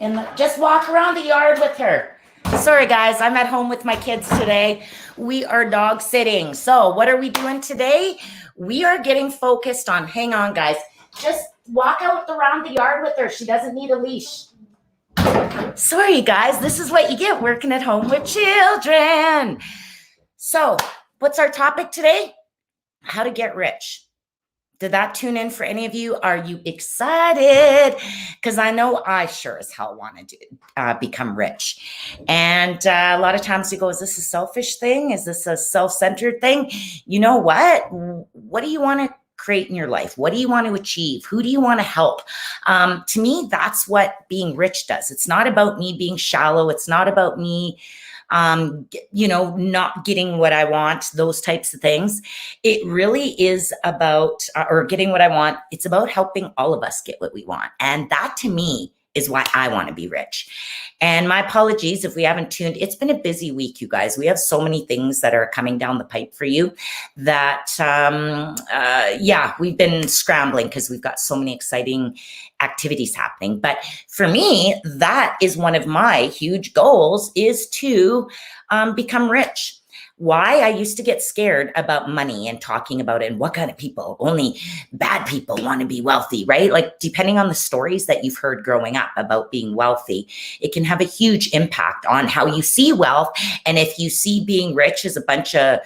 And just walk around the yard with her. Sorry, guys, I'm at home with my kids today. We are dog sitting. So what are we doing today? We are getting focused on, hang on, guys, just walk out around the yard with her. She doesn't need a leash. Sorry, guys, this is what you get working at home with children. So what's our topic today? How to get rich. Did that tune in for any of you? Are you excited? Because I know I sure as hell wanted to become rich. And a lot of times you go, is this a selfish thing? Is this a self-centered thing? You know what? What do you want to create in your life? What do you want to achieve? Who do you want to help? To me, that's what being rich does. It's not about me being shallow. It's not about me not getting what I want, those types of things. It really is about, or getting what I want. It's about helping all of us get what we want. And that to me is why I want to be rich. And my apologies if we haven't tuned. It's been a busy week, you guys. We have so many things that are coming down the pipe for you that, we've been scrambling because we've got so many exciting activities happening. But for me, that is one of my huge goals, is to become rich. Why? I used to get scared about money and talking about it and what kind of people, only bad people want to be wealthy, right? Like depending on the stories that you've heard growing up about being wealthy, it can have a huge impact on how you see wealth. And if you see being rich as a bunch of,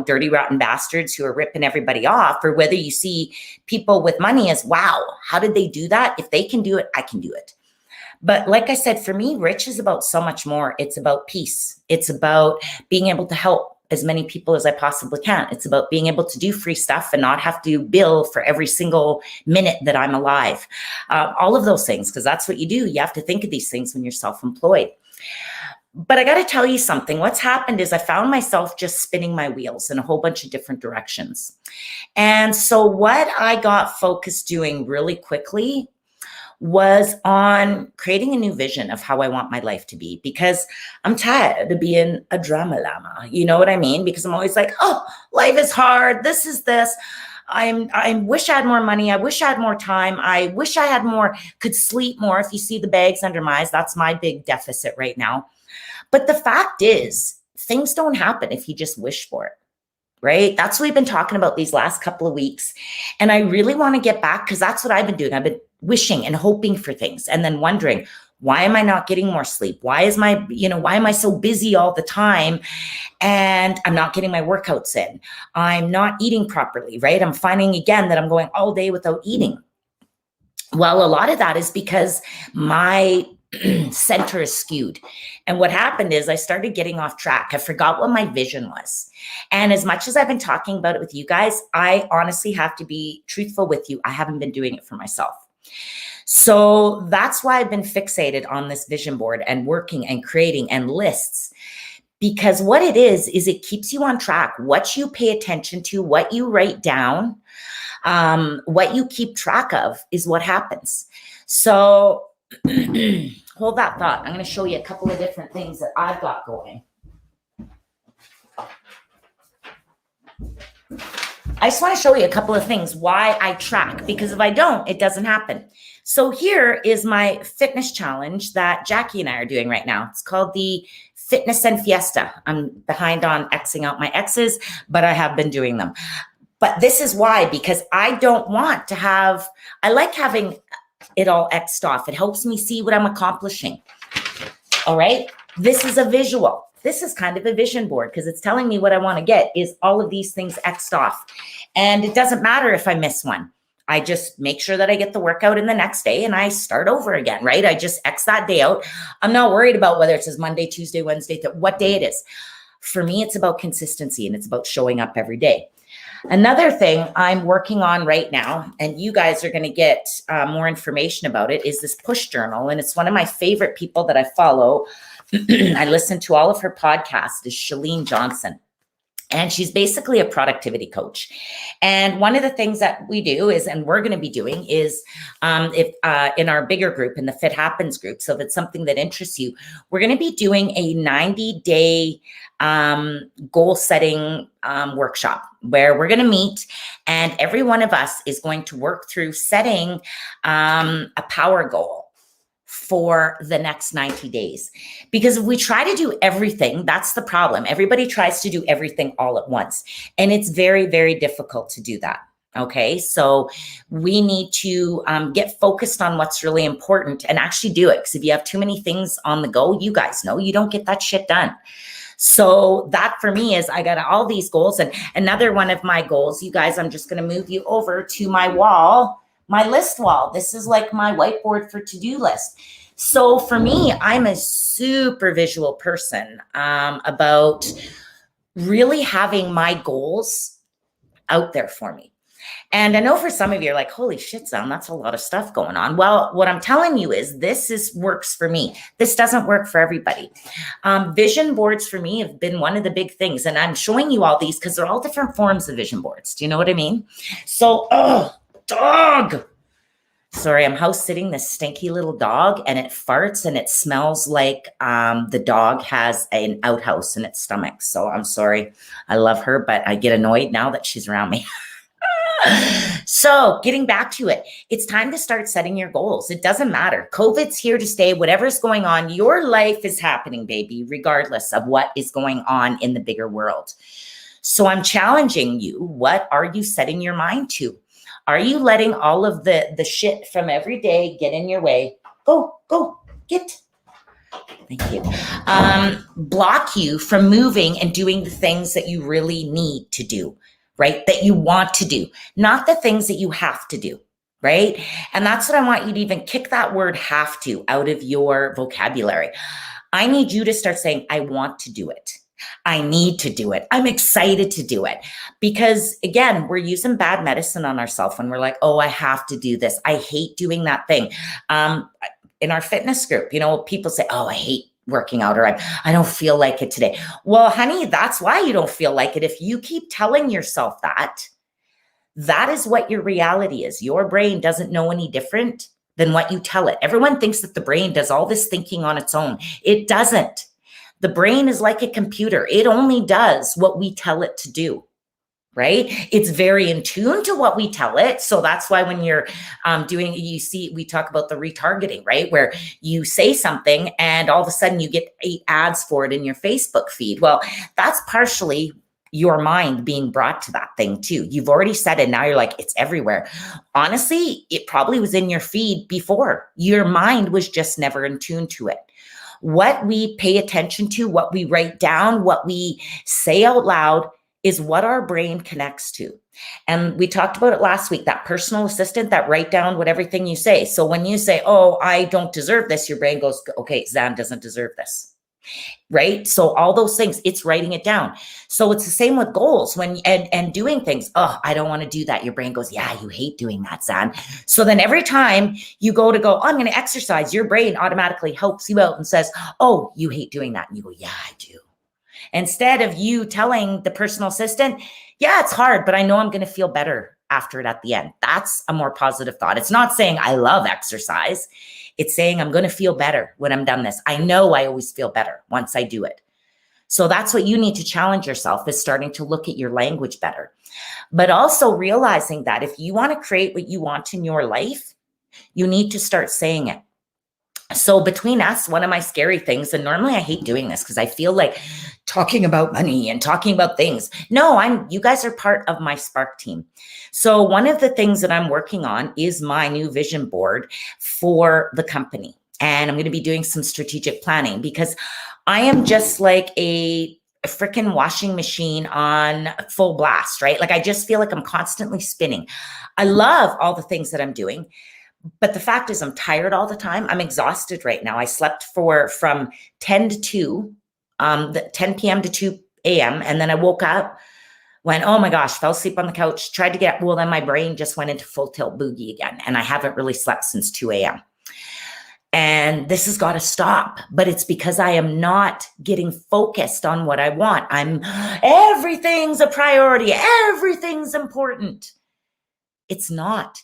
dirty, rotten bastards who are ripping everybody off, or whether you see people with money as, wow, how did they do that? If they can do it, I can do it. But like I said, for me, rich is about so much more. It's about peace. It's about being able to help as many people as I possibly can. It's about being able to do free stuff and not have to bill for every single minute that I'm alive. All of those things, because that's what you do. You have to think of these things when you're self-employed. But I got to tell you something. What's happened is I found myself just spinning my wheels in a whole bunch of different directions. And so what I got focused doing really quickly was on creating a new vision of how I want my life to be, because I'm tired of being a drama llama. You know what I mean? Because I'm always like, oh, life is hard. This is this. I wish I had more money. I wish I had more time. I wish I had more, could sleep more. If you see the bags under my eyes, that's my big deficit right now. But the fact is, things don't happen if you just wish for it. Right? That's what we've been talking about these last couple of weeks. And I really want to get back, because that's what I've been doing. I've been wishing and hoping for things and then wondering, why am I not getting more sleep? Why am I so busy all the time and I'm not getting my workouts in? I'm not eating properly, right? I'm finding again that I'm going all day without eating. Well, a lot of that is because my center is skewed. And what happened is I started getting off track. I forgot what my vision was. And as much as I've been talking about it with you guys, I honestly have to be truthful with you. I haven't been doing it for myself. So that's why I've been fixated on this vision board and working and creating and lists. Because what it is it keeps you on track. What you pay attention to, what you write down, what you keep track of is what happens. So hold that thought. I'm going to show you a couple of different things that I've got going. I just want to show you a couple of things why I track, because if I don't, it doesn't happen. So here is my fitness challenge that Jackie and I are doing right now. It's called the Fitness and Fiesta. I'm behind on Xing out my X's, but I have been doing them. But this is why, because I don't want to have, I like having it all X'd off. It helps me see what I'm accomplishing. All right. This is a visual. This is kind of a vision board, because it's telling me what I want to get is all of these things X'd off. And it doesn't matter if I miss one. I just make sure that I get the workout in the next day and I start over again, right? I just X that day out. I'm not worried about whether it says Monday, Tuesday, Wednesday, what day it is. For me, it's about consistency and it's about showing up every day. Another thing I'm working on right now, and you guys are going to get more information about it, is this push journal. And it's one of my favorite people that I follow. I listen to all of her podcasts, is Chalene Johnson. And she's basically a productivity coach. And one of the things that we do is, and we're going to be doing is, if in our bigger group, in the Fit Happens group, so if it's something that interests you, we're going to be doing a 90-day goal setting workshop where we're going to meet, and every one of us is going to work through setting a power goal for the next 90 days. Because if we try to do everything, that's the problem. Everybody tries to do everything all at once. And it's very, very difficult to do that. Okay. So we need to get focused on what's really important and actually do it. Because if you have too many things on the go, you guys know you don't get that shit done. So that for me is I got all these goals. And another one of my goals, you guys, I'm just going to move you over to my wall, my list wall. This is like my whiteboard for to-do list. So for me, I'm a super visual person about really having my goals out there for me. And I know for some of you are like, holy shit, Sam, that's a lot of stuff going on. Well, what I'm telling you is works for me. This doesn't work for everybody. Vision boards for me have been one of the big things. And I'm showing you all these because they're all different forms of vision boards. Do you know what I mean? So, dog. Sorry, I'm house sitting this stinky little dog, and it farts and it smells like the dog has an outhouse in its stomach. So I'm sorry. I love her, but I get annoyed now that she's around me. So getting back to it, it's time to start setting your goals. It doesn't matter. COVID's here to stay. Whatever's going on, your life is happening, baby, regardless of what is going on in the bigger world. So I'm challenging you. What are you setting your mind to? Are you letting all of the shit from every day get in your way? Go, get. Thank you. Block you from moving and doing the things that you really need to do, right? That you want to do, not the things that you have to do, right? And that's what I want you to even kick that word have to out of your vocabulary. I need you to start saying, I want to do it. I need to do it. I'm excited to do it. Because again, we're using bad medicine on ourselves when we're like, oh, I have to do this. I hate doing that thing. In our fitness group, people say, oh, I hate working out, or I don't feel like it today. Well, honey, that's why you don't feel like it. If you keep telling yourself that is what your reality is. Your brain doesn't know any different than what you tell it. Everyone thinks that the brain does all this thinking on its own. It doesn't. The brain is like a computer. It only does what we tell it to do, right? It's very in tune to what we tell it. So that's why when you're we talk about the retargeting, right? Where you say something and all of a sudden you get 8 ads for it in your Facebook feed. Well, that's partially your mind being brought to that thing too. You've already said it. Now you're like, it's everywhere. Honestly, it probably was in your feed before. Your mind was just never in tune to it. What we pay attention to, what we write down, what we say out loud is what our brain connects to. And we talked about it last week, that personal assistant that write down what everything you say. So when you say, oh, I don't deserve this, your brain goes, okay, Zan doesn't deserve this. Right? So all those things, it's writing it down. So it's the same with goals and doing things. Oh, I don't want to do that. Your brain goes, yeah, you hate doing that, Zan. So then every time you go, oh, I'm going to exercise, your brain automatically helps you out and says, oh, you hate doing that. And you go, yeah, I do. Instead of you telling the personal assistant, yeah, it's hard, but I know I'm going to feel better after it at the end. That's a more positive thought. It's not saying I love exercise. It's saying I'm going to feel better when I'm done this. I know I always feel better once I do it. So that's what you need to challenge yourself, is starting to look at your language better. But also realizing that if you want to create what you want in your life, you need to start saying it. So between us, one of my scary things, and normally I hate doing this because I feel like talking about money and talking about things. No, you guys are part of my Spark team. So one of the things that I'm working on is my new vision board for the company. And I'm going to be doing some strategic planning because I am just like a freaking washing machine on full blast, right? Like I just feel like I'm constantly spinning. I love all the things that I'm doing. But the fact is I'm tired all the time. I'm exhausted right now. I slept from 10 to 2, 10 p.m. to 2 a.m. And then I woke up, went, oh my gosh, fell asleep on the couch, tried to then my brain just went into full tilt boogie again. And I haven't really slept since 2 a.m. And this has got to stop. But it's because I am not getting focused on what I want. Everything's a priority. Everything's important. It's not.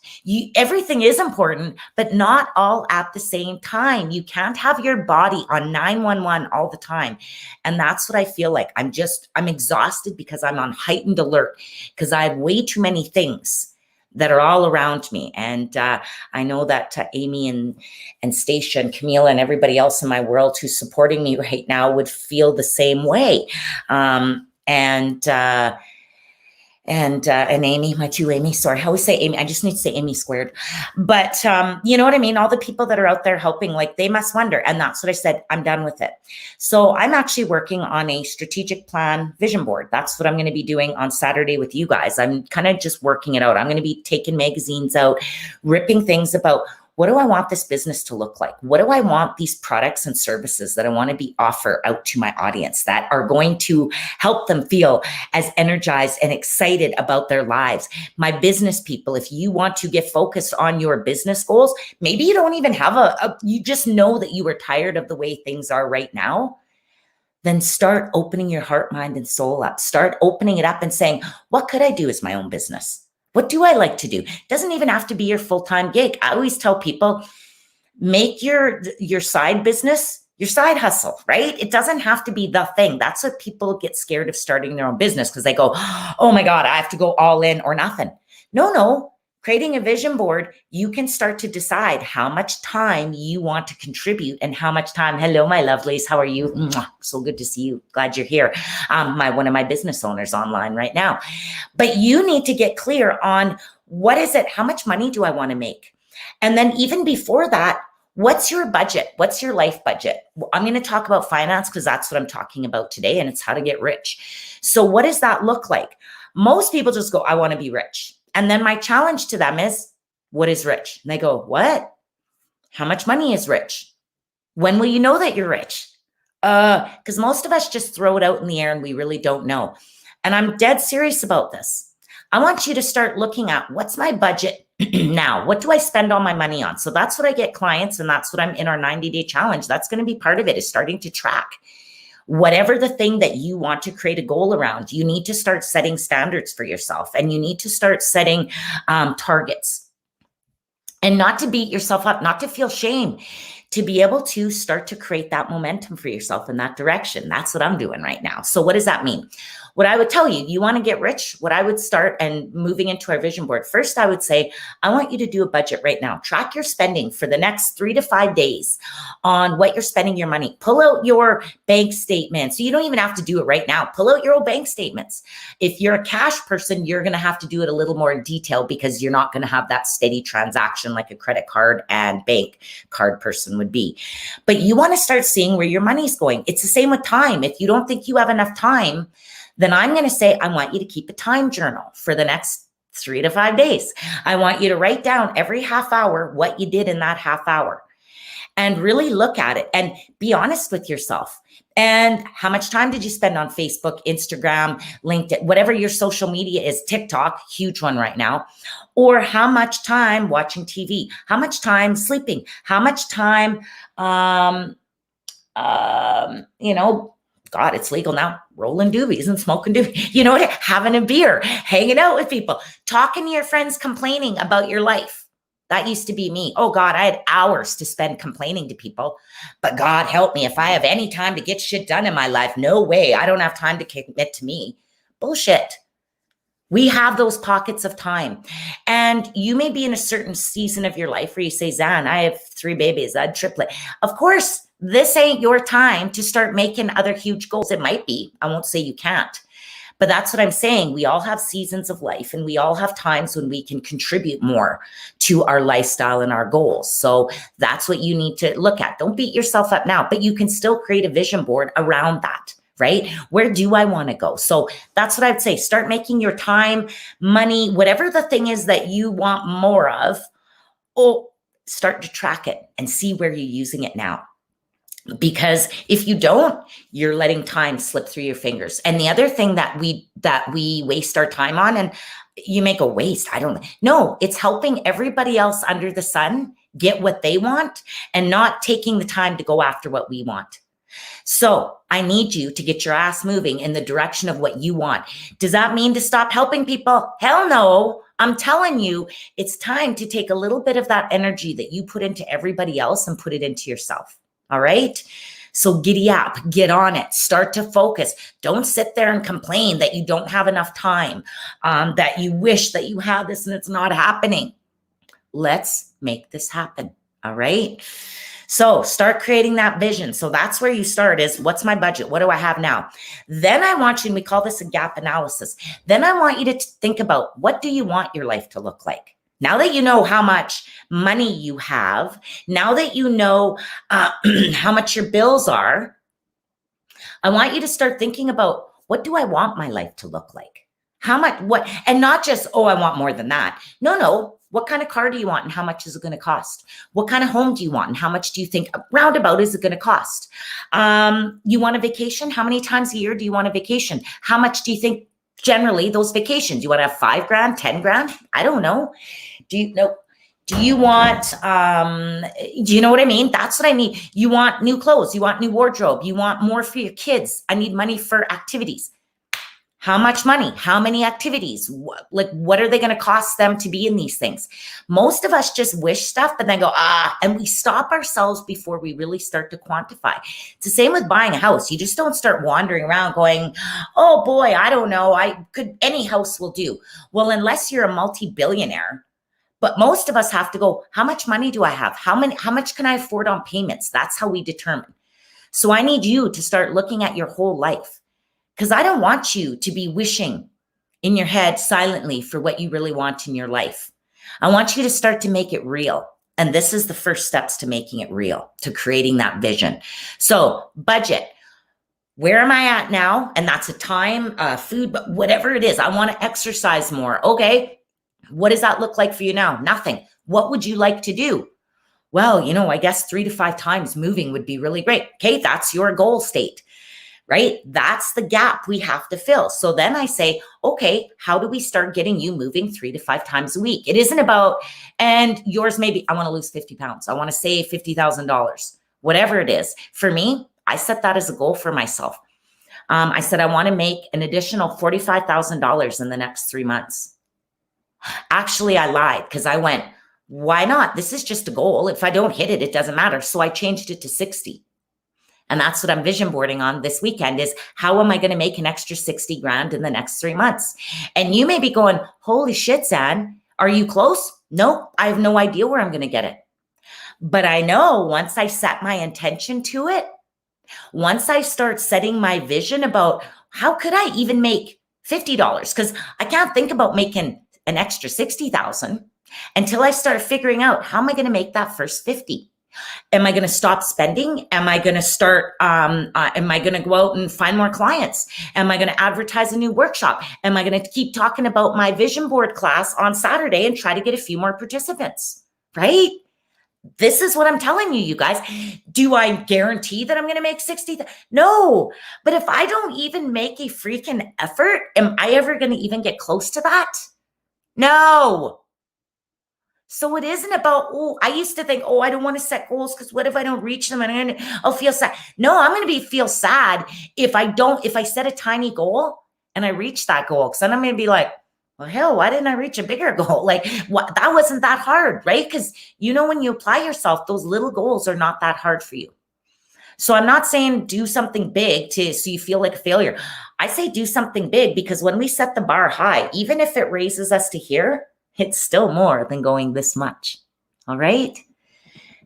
Everything is important, but not all at the same time. You can't have your body on 911 all the time. And that's what I feel like. I'm exhausted because I'm on heightened alert because I have way too many things that are all around me. And I know that Amy and Stacia and Camila and everybody else in my world who's supporting me right now would feel the same way. And Amy, my two Amy, sorry, I always say Amy, I just need to say Amy squared. But you know what I mean? All the people that are out there helping, like they must wonder. And that's what I said, I'm done with it. So I'm actually working on a strategic plan vision board. That's what I'm going to be doing on Saturday with you guys. I'm kind of just working it out. I'm going to be taking magazines out, ripping things about what do I want this business to look like? What do I want these products and services that I want to be offer out to my audience that are going to help them feel as energized and excited about their lives? My business people, if you want to get focused on your business goals, maybe you don't even have you just know that you are tired of the way things are right now. Then start opening your heart, mind, and soul up. Start opening it up and saying, what could I do as my own business? What do I like to do? It doesn't even have to be your full-time gig. I always tell people, make your side business your side hustle, right? It doesn't have to be the thing. That's what people get scared of starting their own business because they go, oh my God, I have to go all in or nothing. No. Creating a vision board, you can start to decide how much time you want to contribute and how much time. Hello, my lovelies. How are you? Mwah, so good to see you. Glad you're here. One of my business owners online right now. But you need to get clear on what is it? How much money do I want to make? And then even before that, what's your budget? What's your life budget? I'm going to talk about finance because that's what I'm talking about today, and it's how to get rich. So what does that look like? Most people just go, I want to be rich. And then my challenge to them is, what is rich? And they go, what? How much money is rich? When will you know that you're rich? Because most of us just throw it out in the air and we really don't know. And I'm dead serious about this. I want you to start looking at what's my budget now? What do I spend all my money on? So that's what I get clients, and that's what I'm in our 90-day challenge. That's going to be part of it, is starting to track. Whatever the thing that you want to create a goal around, you need to start setting standards for yourself, and you need to start setting targets, and not to beat yourself up, not to feel shame, to be able to start to create that momentum for yourself in that direction. That's what I'm doing right now. So what does that mean? What I would tell you, you want to get rich, what I would start, and moving into our vision board, first I would say, I want you to do a budget right now. Track your spending for the next 3 to 5 days on what you're spending your money. Pull out your bank statements. So you don't even have to do it right now. Pull out your old bank statements. If you're a cash person, you're going to have to do it a little more in detail because you're not going to have that steady transaction like a credit card and bank card person would be. But you want to start seeing where your money's going. It's the same with time. If you don't think you have enough time, then I'm going to say, I want you to keep a time journal for the next 3 to 5 days. I want you to write down every half hour what you did in that half hour and really look at it and be honest with yourself. And how much time did you spend on Facebook, Instagram, LinkedIn, whatever your social media is, TikTok, huge one right now, or how much time watching TV, how much time sleeping, how much time, God, it's legal now, rolling doobies and smoking doobies, having a beer, hanging out with people, talking to your friends, complaining about your life. That used to be me. Oh God, I had hours to spend complaining to people, but God help me if I have any time to get shit done in my life. No way. I don't have time to commit to me. Bullshit. We have those pockets of time, and you may be in a certain season of your life where you say, Zan, I have 3 babies, I had triplet. Of course, this ain't your time to start making other huge goals. It might be. I won't say you can't. But that's what I'm saying. We all have seasons of life, and we all have times when we can contribute more to our lifestyle and our goals. So that's what you need to look at. Don't beat yourself up now, but you can still create a vision board around that, right? Where do I want to go? So that's what I'd say. Start making your time, money, whatever the thing is that you want more of, start to track it and see where you're using it now. Because if you don't, you're letting time slip through your fingers. And the other thing that we waste our time on, and you make a waste, I don't know. No, it's helping everybody else under the sun get what they want and not taking the time to go after what we want. So I need you to get your ass moving in the direction of what you want. Does that mean to stop helping people? Hell no. I'm telling you, it's time to take a little bit of that energy that you put into everybody else and put it into yourself. All right. So giddy up, get on it, start to focus. Don't sit there and complain that you don't have enough time, that you wish that you had this and it's not happening. Let's make this happen. All right. So start creating that vision. So that's where you start is, what's my budget? What do I have now? Then I want you, and we call this a gap analysis. Then I want you to think about, what do you want your life to look like? Now that you know how much money you have, now that you know how much your bills are, I want you to start thinking about, what do I want my life to look like? How much, what, and not just, oh, I want more than that. No. What kind of car do you want and how much is it going to cost? What kind of home do you want and how much do you think roundabout is it going to cost? You want a vacation? How many times a year do you want a vacation? How much do you think generally those vacations? You want to have 5 grand, 10 grand? I don't know. Do you know? Do you want, do you know what I mean? That's what I mean. You want new clothes. You want new wardrobe. You want more for your kids. I need money for activities. How much money? How many activities? What are they going to cost them to be in these things? Most of us just wish stuff, but then go, and we stop ourselves before we really start to quantify. It's the same with buying a house. You just don't start wandering around going, oh boy, I don't know. Any house will do. Well, unless you're a multi-billionaire, but most of us have to go, how much money do I have? How much can I afford on payments? That's how we determine. So I need you to start looking at your whole life. Because I don't want you to be wishing in your head silently for what you really want in your life. I want you to start to make it real. And this is the first steps to making it real, to creating that vision. So budget. Where am I at now? And that's a time, food, but whatever it is, I want to exercise more. Okay. What does that look like for you now? Nothing. What would you like to do? Well, I guess 3 to 5 times moving would be really great. Okay. That's your goal state. Right? That's the gap we have to fill. So then I say, okay, how do we start getting you moving 3 to 5 times a week? It isn't about, and yours maybe, I want to lose 50 pounds. I want to save $50,000, whatever it is. For me, I set that as a goal for myself. I said, I want to make an additional $45,000 in the next 3 months. Actually, I lied because I went, why not? This is just a goal. If I don't hit it, it doesn't matter. So I changed it to 60. And that's what I'm vision boarding on this weekend is, how am I going to make an extra 60 grand in the next 3 months? And you may be going, holy shit, Zan, are you close? No, I have no idea where I'm going to get it. But I know once I set my intention to it, once I start setting my vision about how could I even make $50, because I can't think about making an extra 60,000 until I start figuring out, how am I going to make that first 50? Am I going to stop spending? Am I going to start, am I going to go out and find more clients? Am I going to advertise a new workshop? Am I going to keep talking about my vision board class on Saturday and try to get a few more participants, right? This is what I'm telling you, you guys. Do I guarantee that I'm going to make 60? No, but if I don't even make a freaking effort, am I ever going to even get close to that? No. So it isn't about, oh, I used to think, oh, I don't want to set goals because what if I don't reach them and I'll feel sad. No, I'm going to feel sad if I set a tiny goal and I reach that goal, because then I'm going to be like, well, hell, why didn't I reach a bigger goal? Like, what? That wasn't that hard, right? Because when you apply yourself, those little goals are not that hard for you. So I'm not saying do something big so you feel like a failure. I say do something big because when we set the bar high, even if it raises us to here, it's still more than going this much. All right.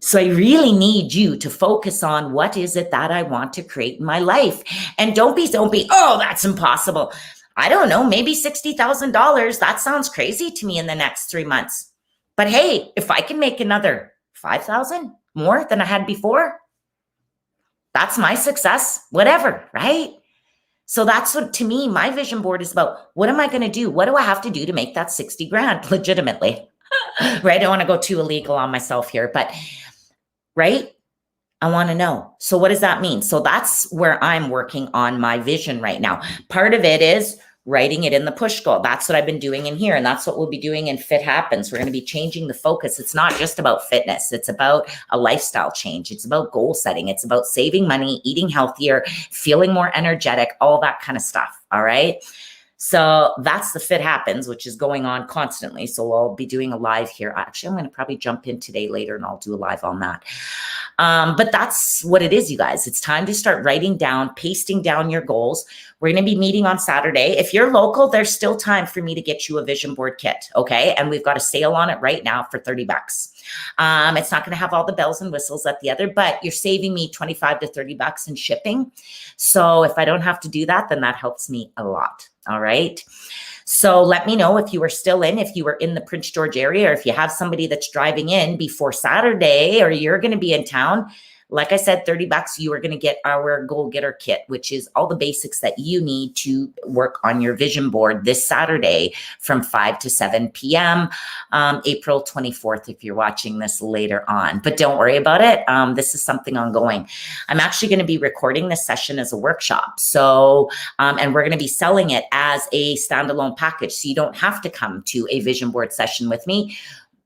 So I really need you to focus on, what is it that I want to create in my life? And don't be, oh, that's impossible. I don't know, maybe $60,000. That sounds crazy to me in the next 3 months. But hey, if I can make another 5,000 more than I had before, that's my success, whatever, right? So that's what, to me, my vision board is about. What am I going to do? What do I have to do to make that 60 grand legitimately? Right? I don't want to go too illegal on myself here, but right? I want to know. So what does that mean? So that's where I'm working on my vision right now. Part of it is, writing it in the push goal. That's what I've been doing in here. And that's what we'll be doing in Fit Happens. We're going to be changing the focus. It's not just about fitness. It's about a lifestyle change. It's about goal setting. It's about saving money, eating healthier, feeling more energetic, all that kind of stuff. All right. So that's the Fit Happens, which is going on constantly. So I'll be doing a live here. Actually, I'm going to probably jump in today later and I'll do a live on that. But that's what it is, you guys. It's time to start writing down, pasting down your goals. We're going to be meeting on Saturday. If you're local, there's still time for me to get you a vision board kit. Okay. And we've got a sale on it right now for $30. It's not going to have all the bells and whistles at the other, but you're saving me 25 to $30 in shipping. So if I don't have to do that, then that helps me a lot. All right. So let me know if you are still in, if you are in the Prince George area, or if you have somebody that's driving in before Saturday, or you're going to be in town. Like I said, $30, you are going to get our Goal Getter Kit, which is all the basics that you need to work on your vision board this Saturday from 5 to 7 p.m., April 24th, if you're watching this later on. But don't worry about it. This is something ongoing. I'm actually going to be recording this session as a workshop. So, and we're going to be selling it as a standalone package. So you don't have to come to a vision board session with me.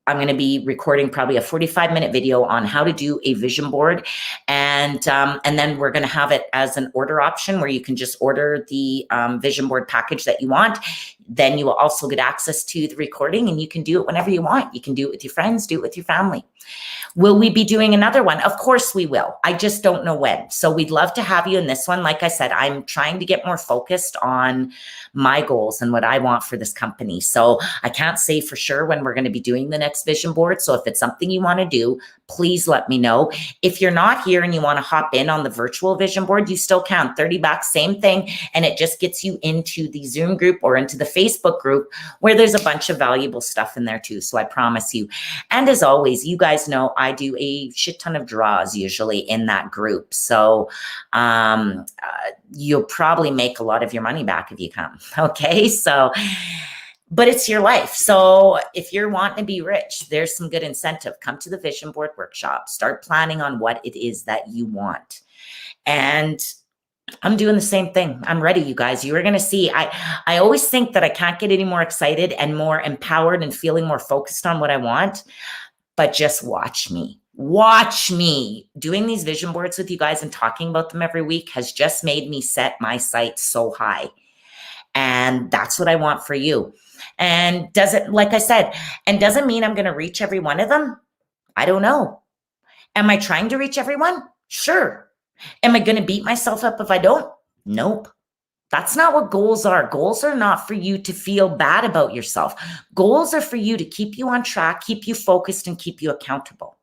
I'm going to be recording probably a 45-minute video on how to do a vision board. And then we're going to have it as an order option where you can just order the vision board package that you want. Then you will also get access to the recording and you can do it whenever you want. You can do it with your friends, do it with your family. Will we be doing another one? Of course we will. I just don't know when. So we'd love to have you in this one. Like I said, I'm trying to get more focused on my goals and what I want for this company. So I can't say for sure when we're going to be doing the next vision board. So if it's something you want to do, please let me know. If you're not here and you want to hop in on the virtual vision board, you still can. $30, same thing. And it just gets you into the Zoom group or into the Facebook group where there's a bunch of valuable stuff in there too. So I promise you. And as always, you guys know I do a shit ton of draws usually in that group. So you'll probably make a lot of your money back if you come. Okay. So, but it's your life. So if you're wanting to be rich, there's some good incentive. Come to the vision board workshop, start planning on what it is that you want. And I'm doing the same thing. I'm ready, you guys. You are going to see. I always think that I can't get any more excited and more empowered and feeling more focused on what I want, but just watch me. Watch me. Doing these vision boards with you guys and talking about them every week has just made me set my sights so high. And that's what I want for you. And doesn't, like I said, and doesn't mean I'm going to reach every one of them. I don't know. Am I trying to reach everyone? Sure. Am I going to beat myself up if I don't? Nope. That's not what goals are. Goals are not for you to feel bad about yourself. Goals are for you to keep you on track, keep you focused, and keep you accountable.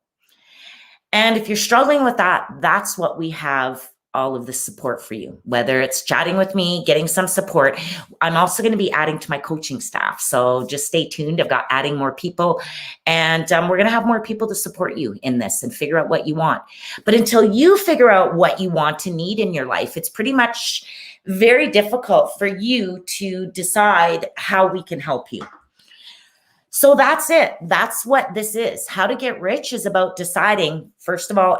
And if you're struggling with that, that's what we have all of the support for you, whether it's chatting with me, getting some support. I'm also going to be adding to my coaching staff. So just stay tuned. I've got adding more people and we're going to have more people to support you in this and figure out what you want. But until you figure out what you want to need in your life, it's pretty much very difficult for you to decide how we can help you. So that's it. That's what this is. How to Get Rich is about deciding, first of all,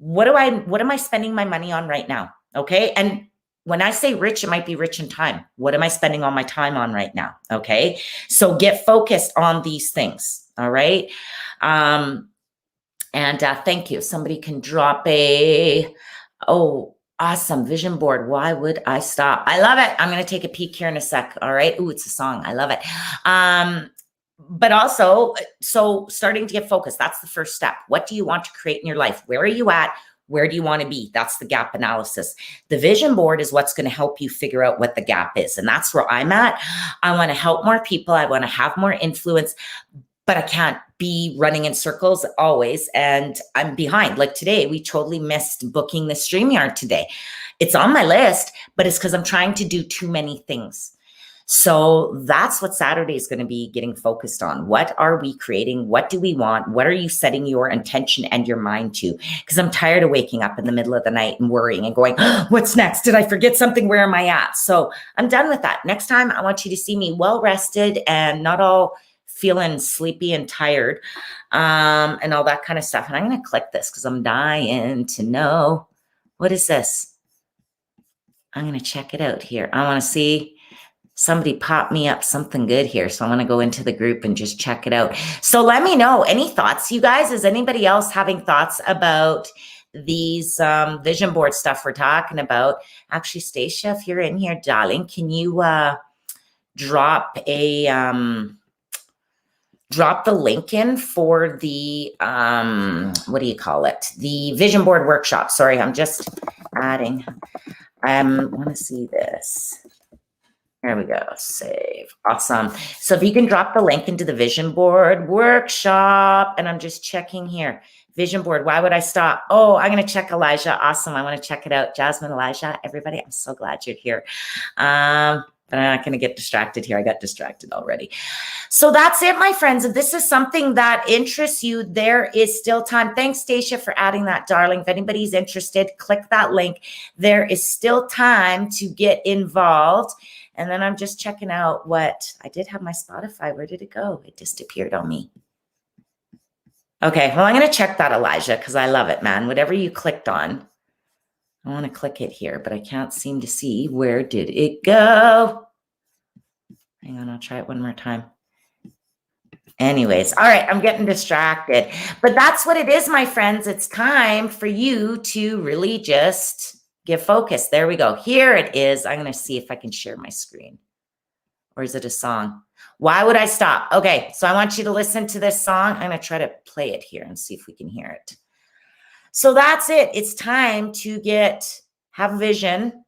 what am I spending my money on right now? Okay. And when I say rich, it might be rich in time. What am I spending all my time on right now? Okay. So get focused on these things. All right. Thank you. Somebody can drop awesome vision board. Why would I stop? I love it. I'm going to take a peek here in a sec. All right. Ooh, it's a song. I love it. But also, so starting to get focused, that's the first step. What do you want to create in your life? Where are you at? Where do you want to be? That's the gap analysis. The vision board is what's going to help you figure out what the gap is. And that's where I'm at. I want to help more people. I want to have more influence, but I can't be running in circles always. And I'm behind. Like today, we totally missed booking the StreamYard today. It's on my list, but it's because I'm trying to do too many things. So that's what Saturday is going to be getting focused on. What are we creating? What do we want? What are you setting your intention and your mind to? Because I'm tired of waking up in the middle of the night and worrying and going, what's next? Did I forget something? Where am I at? So I'm done with that. Next time, I want you to see me well rested and not all feeling sleepy and tired and all that kind of stuff. And I'm going to click this because I'm dying to know. What is this? I'm going to check it out here. I want to see. Somebody popped me up something good here. So I want to go into the group and just check it out. So let me know any thoughts, you guys. Is anybody else having thoughts about these vision board stuff we're talking about? Actually, Stacia, if you're in here, darling, can you drop the link in for the what do you call it? The vision board workshop. Sorry, I'm just adding. I want to see this. There we go. Save. Awesome. So if you can drop the link into the vision board workshop, and I'm just checking here. Vision board. Why would I stop? Oh, I'm going to check Elijah. Awesome. I want to check it out. Jasmine, Elijah, everybody. I'm so glad you're here. But I'm not going to get distracted here. I got distracted already. So that's it, my friends. If this is something that interests you, there is still time. Thanks, Stacia, for adding that, darling. If anybody's interested, click that link. There is still time to get involved. And then I'm just checking out what I did have my Spotify. Where did it go? It disappeared on me. Okay, well, I'm going to check that, Elijah, because I love it, man. Whatever you clicked on, I want to click it here, but I can't seem to see where did it go. Hang on, I'll try it one more time. Anyways, all right, I'm getting distracted. But that's what it is, my friends. It's time for you to really just get focused. There we go. Here it is. I'm going to see if I can share my screen. Or is it a song? Why would I stop? Okay, so I want you to listen to this song. I'm going to try to play it here and see if we can hear it. So that's it. It's time to have vision.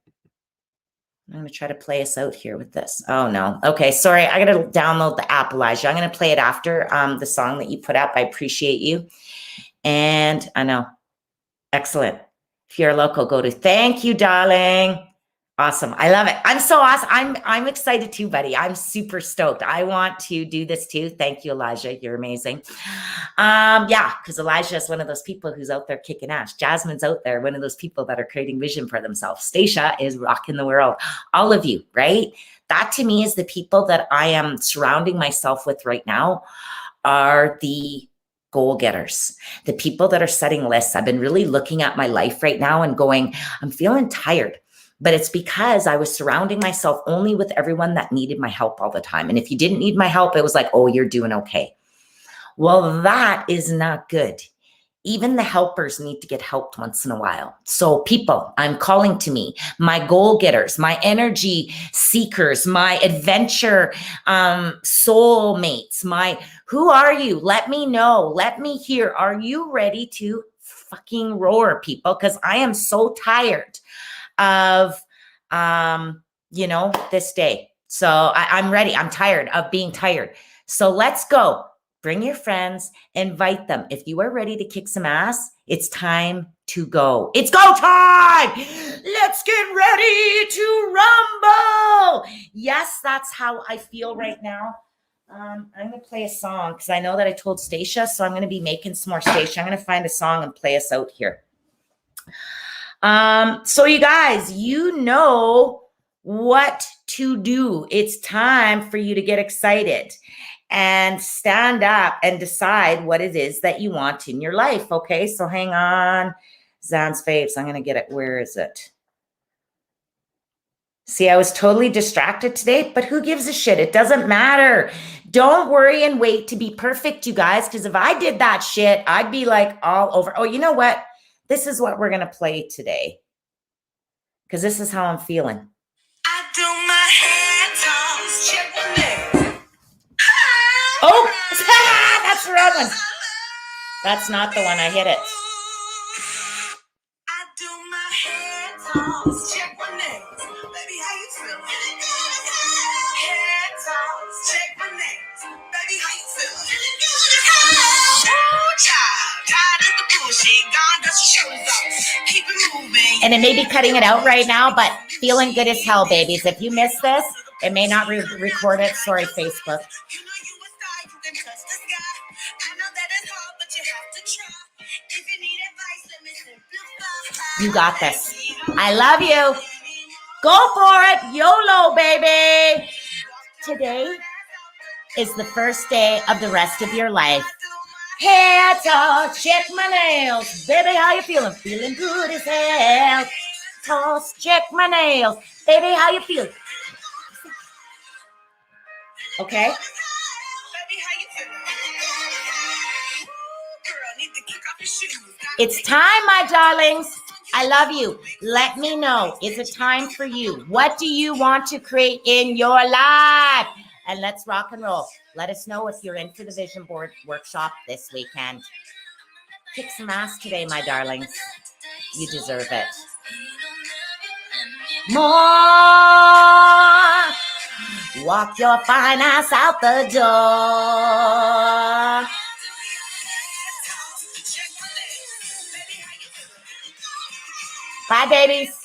I'm going to try to play us out here with this. Oh, no. Okay, sorry. I got to download the app, Elijah. I'm going to play it after the song that you put up. I appreciate you. And I know. Excellent. If you're local, go to thank you, darling. Awesome. I love it. I'm so awesome. I'm excited too, buddy. I'm super stoked. I want to do this too. Thank you, Elijah. You're amazing. Yeah, because Elijah is one of those people who's out there kicking ass. Jasmine's out there, one of those people that are creating vision for themselves. Stacia is rocking the world. All of you, right? That to me is the people that I am surrounding myself with right now are the goal getters, the people that are setting lists. I've been really looking at my life right now and going, I'm feeling tired. But it's because I was surrounding myself only with everyone that needed my help all the time. And if you didn't need my help, it was like, oh, you're doing okay. Well, that is not good. Even the helpers need to get helped once in a while. So people, I'm calling to me, my goal getters, my energy seekers, my adventure soul mates, who are you? Let me know. Let me hear. Are you ready to fucking roar, people? Because I am so tired of, this day. So I'm ready. I'm tired of being tired. So let's go. Bring your friends, invite them. If you are ready to kick some ass, it's time to go. It's go time. Let's get ready to rumble. Yes, that's how I feel right now. I'm going to play a song because I know that I told Stacia, so I'm going to be making some more Stacia. I'm going to find a song and play us out here. So you guys, you know what to do. It's time for you to get excited and stand up and decide what it is that you want in your life. Okay, so hang on. Zan's faves. I'm going to get it. Where is it? See, I was totally distracted today, but who gives a shit? It doesn't matter. Don't worry and wait to be perfect, you guys, because if I did that shit, I'd be like all over. Oh, you know what? This is what we're going to play today because this is how I'm feeling. I do my head toss, check my leg. Oh, that's the wrong one. That's not the one. I hit it. I do my head toss, check my nails. Baby, how you feel? Head toss, check my nails. Baby, how you feel? And it may be cutting it out right now, but feeling good as hell, babies. If you miss this, it may not record it. Sorry, Facebook. You got this. I love you. Go for it. YOLO, baby. Today is the first day of the rest of your life. Hair toss, check my nails. Baby, how you feeling? Feeling good as hell. Toss, check my nails. Baby, how you feeling? Okay? It's time, my darlings. I love you. Let me know. Is it time for you? What do you want to create in your life? And let's rock and roll. Let us know if you're in for the vision board workshop this weekend. Kick some ass today, my darlings. You deserve it. More. Walk your fine ass out the door. Bye, babies.